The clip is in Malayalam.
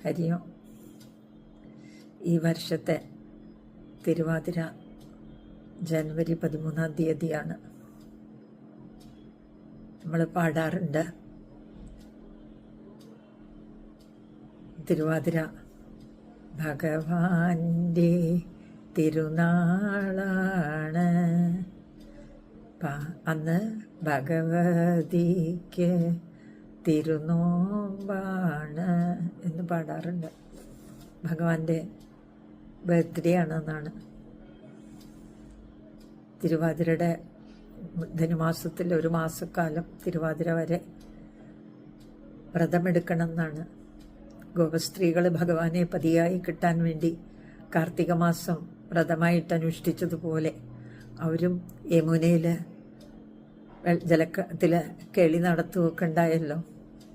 ഹരിയോ. ഈ വർഷത്തെ തിരുവാതിര ജനുവരി 13-ാം തീയതിയാണ്. നമ്മൾ പാടാറുണ്ട് തിരുവാതിര ഭഗവാന്റെ തിരുനാളാണ്, അന്ന് ഭഗവതിക്ക് തിരുനോമ്പാണ് എന്ന് പാടാറുണ്ട്. ഭഗവാന്റെ ബർത്ത്ഡേ ആണെന്നാണ്. തിരുവാതിരയുടെ ധനുമാസത്തിൽ 1 മാസക്കാലം തിരുവാതിര വരെ വ്രതമെടുക്കണം എന്നാണ്. ഗോപസ്ത്രീകൾ ഭഗവാനെ പതിയായി കിട്ടാൻ വേണ്ടി കാർത്തിക മാസം വ്രതമായിട്ട് അനുഷ്ഠിച്ചതുപോലെ അവരും യമുനയിൽ ജലത്തിൽ കേളി നടത്തുകയൊക്കെ ഉണ്ടായല്ലോ.